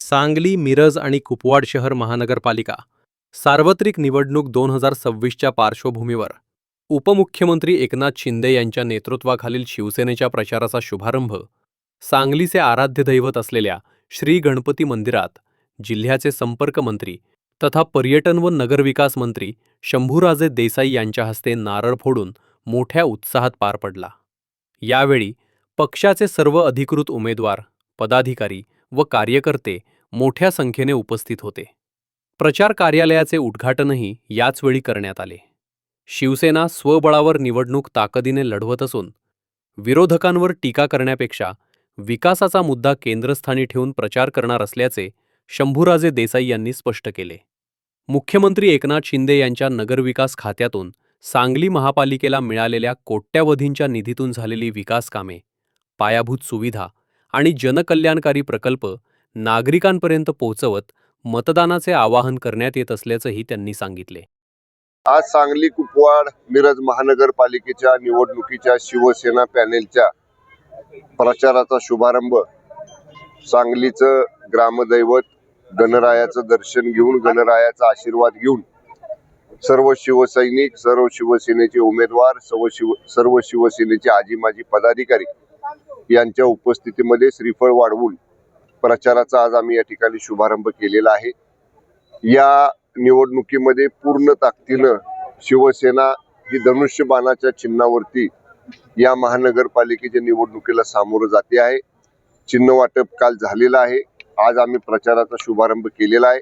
सांगली, मिरज आणि कुपवाड शहर महानगरपालिका सार्वत्रिक निवडणूक 2026च्या पार्श्वभूमीवर उपमुख्यमंत्री एकनाथ शिंदे यांच्या नेतृत्वाखालील शिवसेनेच्या प्रचाराचा शुभारंभ सांगलीचे आराध्य दैवत असलेल्या श्री गणपती मंदिरात जिल्ह्याचे संपर्क मंत्री तथा पर्यटन व नगरविकास मंत्री शंभूराजे देसाई यांच्या हस्ते नारळ फोडून मोठ्या उत्साहात पार पडला। यावेळी पक्षाचे सर्व अधिकृत उमेदवार, पदाधिकारी व कार्यकर्ते मोठ्या संख्येने उपस्थित होते। प्रचार कार्यालयाचे उद्घाटनही याच वेळी करण्यात आले। शिवसेना स्वबळावर निवडणूक ताकदीने लढवत असून विरोधकांवर टीका करण्यापेक्षा विकासाचा मुद्दा केंद्रस्थानी ठेवून प्रचार करणार असल्याचे शंभूराजे देसाई यांनी स्पष्ट केले। मुख्यमंत्री एकनाथ शिंदे यांच्या नगरविकास खात्यातून सांगली महापालिकेला मिळालेल्या कोट्यवधींच्या निधीतून झालेली विकास कामे, पायाभूत सुविधा आणि जनकल्याणकारी प्रकल्प नागरिकांपर्यंत पोहोचवत मतदानाचे आवाहन करण्यात येत असल्याचंही त्यांनी सांगितले। आज सांगली, कुपवाड, मिरज महानगरपालिकेच्या निवडणुकीच्या शिवसेना पॅनेलच्या प्रचाराचा शुभारंभ सांगलीचं ग्रामदैवत गणरायाचं दर्शन घेऊन, गणरायाचा आशीर्वाद घेऊन सर्व शिवसैनिक, सर्व शिवसेनेचे उमेदवार, सर्व शिवसेनेचे आजी माजी पदाधिकारी यांच्या उपस्थितीमध्ये श्रीफळ वाढवून प्रचाराचा आज आम्ही या ठिकाणी शुभारंभ केलेला आहे। या निवडणुकीमध्ये पूर्ण ताकदीनं शिवसेना ही धनुष्यबाणाच्या चिन्हावरती या महानगरपालिकेच्या निवडणुकीला सामोरं जाते आहे। चिन्ह वाटप काल झालेलं आहे। आज आम्ही प्रचाराचा शुभारंभ केलेला आहे।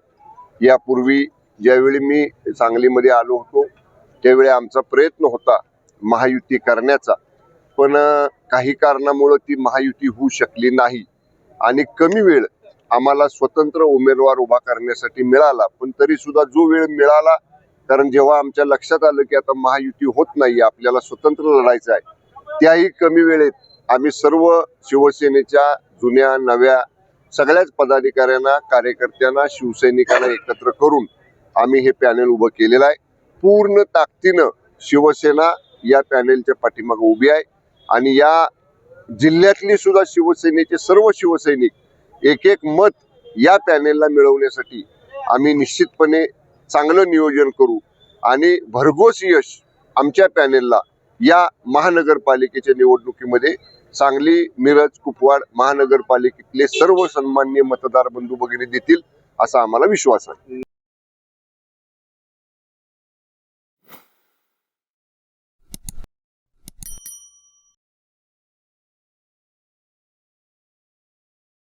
यापूर्वी ज्यावेळी मी सांगलीमध्ये आलो होतो त्यावेळी आमचा प्रयत्न होता महायुती करण्याचा, पण काही कारणामुळे ती महायुती होऊ शकली नाही आणि कमी वेळ आम्हाला स्वतंत्र उमेदवार उभा करण्यासाठी मिळाला। पण तरी सुद्धा जो वेळ मिळाला, कारण जेव्हा आमच्या लक्षात आलं की आता महायुती होत नाही, आपल्याला स्वतंत्र लढायचं आहे, त्याही कमी वेळेत आम्ही सर्व शिवसेनेच्या जुन्या नव्या सगळ्याच पदाधिकाऱ्यांना, कार्यकर्त्यांना, शिवसैनिकांना एकत्र करून आम्ही हे पॅनेल उभं केलेलं आहे। पूर्ण ताकदीनं शिवसेना या पॅनेलच्या पाठीमागे उभी आहे आणि या जिल्ह्यातली सुद्धा शिवसेनेचे सर्व शिवसैनिक एक एक मत या पॅनेलला मिळवण्यासाठी आम्ही निश्चितपणे चांगलं नियोजन करू आणि भरघोस यश आमच्या पॅनेलला या महानगरपालिकेच्या निवडणुकीमध्ये सांगली, मिरज, कुपवाड महानगरपालिकेतले सर्व सन्माननीय मतदार बंधू भगिनी देतील असा आम्हाला विश्वास आहे।